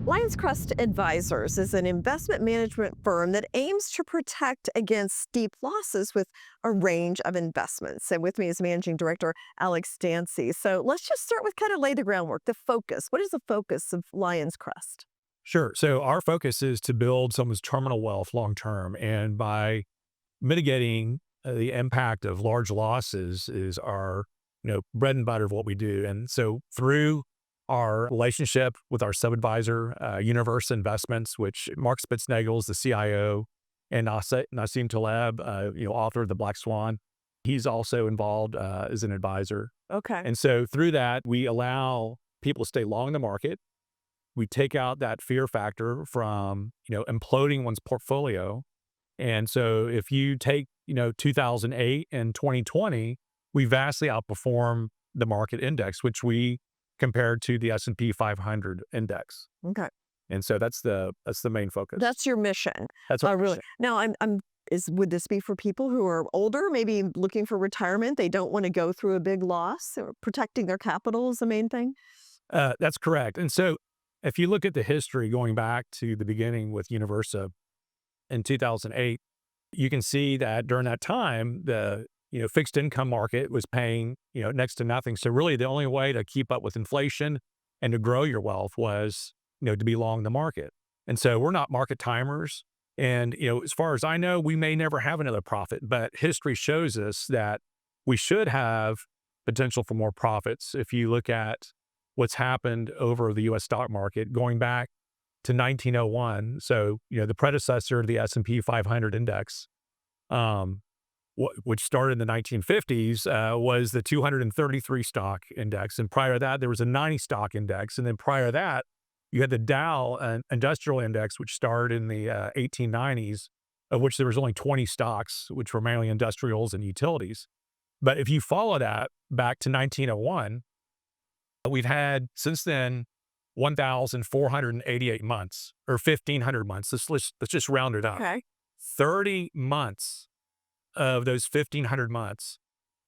Lionscrest Advisors is an investment management firm that aims to protect against steep losses with a range of investments. And with me is Managing Director Alex Dancy. So let's just start with kind of lay the groundwork, the focus. What is the focus of Lionscrest? Sure. So our focus is to build someone's terminal wealth long term, and by mitigating the impact of large losses is our bread and butter of what we do. And so through our relationship with our sub advisor, Universa Investments, which Mark Spitznagel is the CIO, and Nassim Taleb, author of the Black Swan, he's also involved as an advisor. Okay. And so through that, we allow people to stay long in the market. We take out that fear factor from, imploding one's portfolio. And so if you take, 2008 and 2020, we vastly outperformed the market index, which we compared to the S&P 500 index. Okay. And so that's the main focus. That's your mission. That's our Really. mission. Now, would this be for people who are older, maybe looking for retirement? They don't want to go through a big loss, or protecting their capital is the main thing? That's correct. And so if you look at the history going back to the beginning with Universa in 2008, you can see that during that time, the fixed income market was paying next to nothing. So really, the only way to keep up with inflation and to grow your wealth was to be long the market. And so we're not market timers. And as far as I know, we may never have another profit, but history shows us that we should have potential for more profits. If you look at what's happened over the U.S. stock market going back to 1901, so the predecessor of the S&P 500 index, which started in the 1950s, was the 233 stock index. And prior to that, there was a 90 stock index. And then prior to that, you had the Dow Industrial Index, which started in the 1890s, of which there was only 20 stocks, which were mainly industrials and utilities. But if you follow that back to 1901, we've had since then 1,488 months, or 1,500 months. Let's just round it up. Okay. 30 months of those 1,500 months,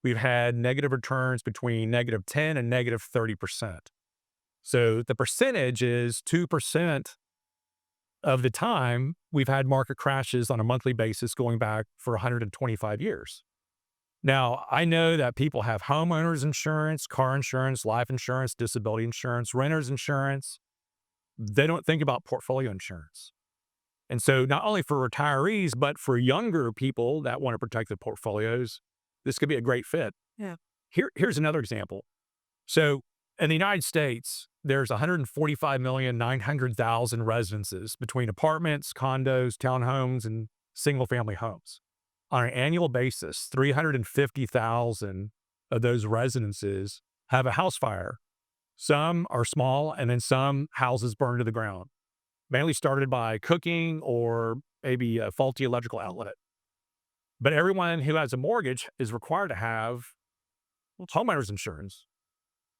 we've had negative returns between -10 and -30%. So the percentage is 2% of the time we've had market crashes on a monthly basis going back for 125 years. Now, I know that people have homeowners insurance, car insurance, life insurance, disability insurance, renter's insurance. They don't think about portfolio insurance. And so not only for retirees, but for younger people that want to protect their portfolios, this could be a great fit. Yeah. Here's another example. So in the United States, there's 145,900,000 residences between apartments, condos, townhomes, and single-family homes. On an annual basis, 350,000 of those residences have a house fire. Some are small, and then some houses burn to the ground, mainly started by cooking or maybe a faulty electrical outlet. But everyone who has a mortgage is required to have homeowners insurance.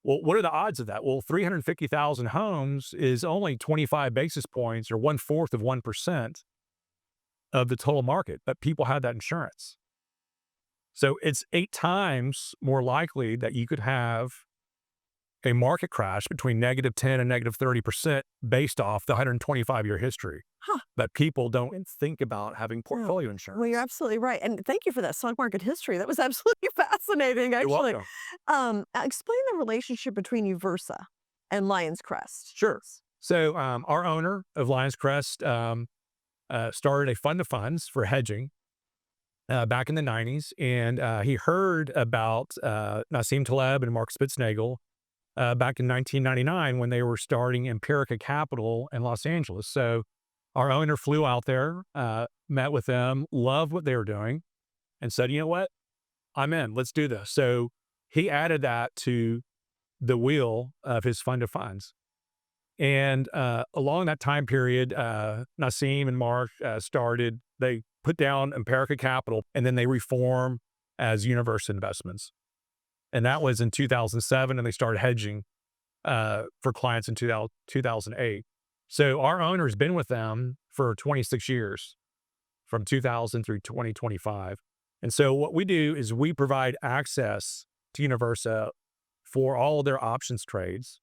Well, what are the odds of that? Well, 350,000 homes is only 25 basis points, or 1/4 of 1% of the total market, but people have that insurance. So it's 8 times more likely that you could have a market crash between -10 and -30% based off the 125-year history. Huh. But people don't think about having portfolio insurance. Well, you're absolutely right. And thank you for that stock market history. That was absolutely fascinating, You're actually. welcome. Explain the relationship between Uversa and Lionscrest. Sure. So our owner of Lionscrest started a fund of funds for hedging back in the 90s. And he heard about Nassim Taleb and Mark Spitznagel back in 1999 when they were starting Empirica Capital in Los Angeles. So our owner flew out there, met with them, loved what they were doing, and said, you know what? I'm in. Let's do this. So he added that to the wheel of his fund of funds. And along that time period, Nassim and Mark they put down Empirica Capital, and then they reformed as Universa Investments. And that was in 2007, and they started hedging for clients in 2008. So our owner's been with them for 26 years, from 2000 through 2025. And so what we do is we provide access to Universa for all of their options trades.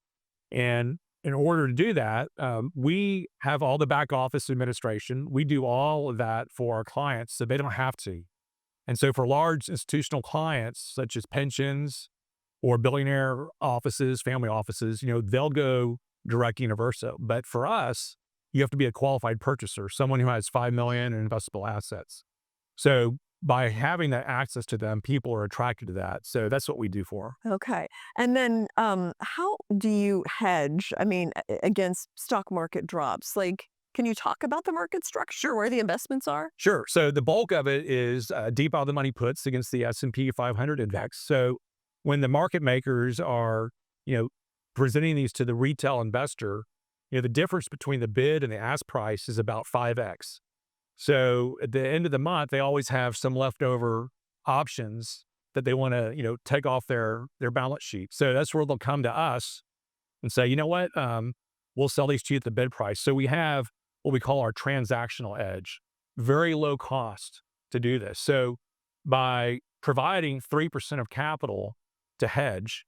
And in order to do that, we have all the back office administration. We do all of that for our clients so they don't have to. And so for large institutional clients, such as pensions or billionaire offices, family offices, they'll go direct Universa. But for us, you have to be a qualified purchaser, someone who has 5 million in investable assets. So by having that access to them, people are attracted to that. So that's what we do for 'em. Okay. And then how do you hedge? I mean, against stock market drops? Like, can you talk about the market structure, where the investments are? Sure. So the bulk of it is deep out of the money puts against the S&P 500 index. So when the market makers are, you know, presenting these to the retail investor, the difference between the bid and the ask price is about 5x. So at the end of the month, they always have some leftover options that they want to, take off their balance sheet. So that's where they'll come to us and say, you know what, we'll sell these to you at the bid price. So we have what we call our transactional edge, very low cost to do this. So by providing 3% of capital to hedge,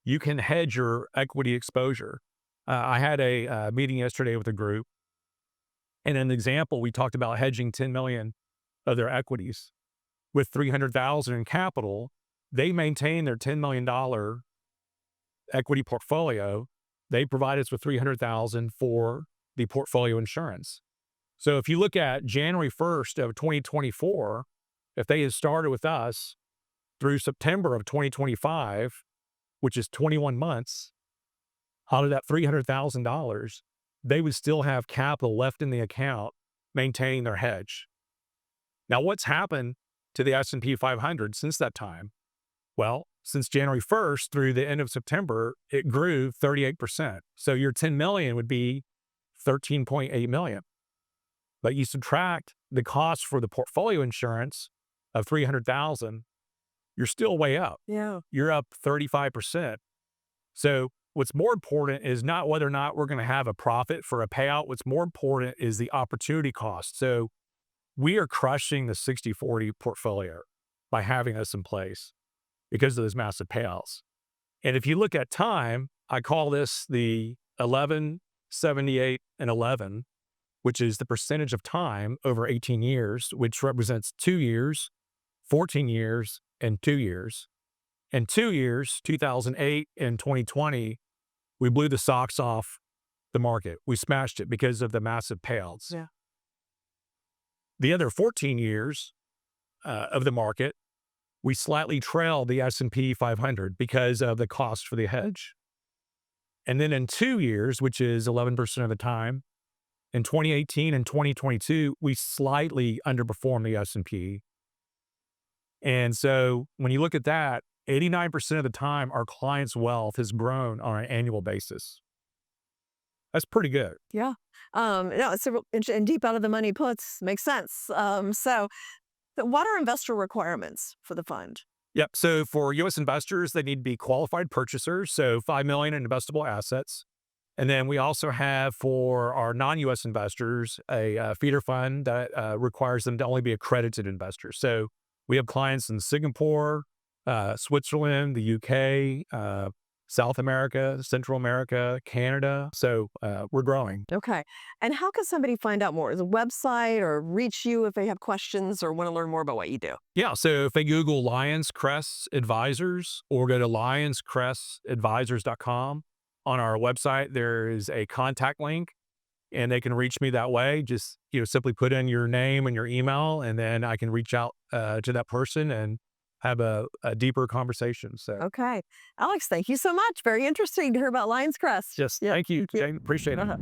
you can hedge your equity exposure. I had a meeting yesterday with a group, and an example, we talked about hedging 10 million of their equities with 300,000 in capital. They maintain their $10 million equity portfolio. They provide us with 300,000 for the portfolio insurance. So if you look at January 1st of 2024, if they had started with us through September of 2025, which is 21 months, out of that $300,000, they would still have capital left in the account maintaining their hedge. Now, what's happened to the S&P 500 since that time? Well, since January 1st through the end of September, it grew 38%. So your 10 million would be 13.8 million. But you subtract the cost for the portfolio insurance of 300,000, you're still way up. Yeah. You're up 35%. So what's more important is not whether or not we're going to have a profit for a payout. What's more important is the opportunity cost. So we are crushing the 60-40 portfolio by having us in place because of those massive payouts. And if you look at time, I call this the 11, 78, and 11, which is the percentage of time over 18 years, which represents 2 years, 14 years, and 2 years. In 2 years, 2008 and 2020, we blew the socks off the market. We smashed it because of the massive payouts. Yeah. The other 14 years of the market, we slightly trailed the S&P 500 because of the cost for the hedge. And then in 2 years, which is 11% of the time, in 2018 and 2022, we slightly underperformed the S&P. And so when you look at that, 89% of the time, our clients' wealth has grown on an annual basis. That's pretty good. Yeah. No, it's a and deep out of the money puts makes sense. So what are investor requirements for the fund? Yep. So for U.S. investors, they need to be qualified purchasers, so 5 million in investable assets. And then we also have for our non-U.S. investors a feeder fund that requires them to only be accredited investors. So we have clients in Singapore, Switzerland, the UK, South America, Central America, Canada. So we're growing. Okay. And how can somebody find out more? Is a website or reach you if they have questions or want to learn more about what you do? Yeah. So if they Google Lionscrest Advisors or go to lionscrestadvisors.com, on our website, there is a contact link and they can reach me that way. Just, simply put in your name and your email, and then I can reach out to that person and have a deeper conversation. So, Okay. Alex, thank you so much. Very interesting to hear about Lionscrest. just Yeah. thank you, Thank you. Jane. Appreciate it. Uh-huh.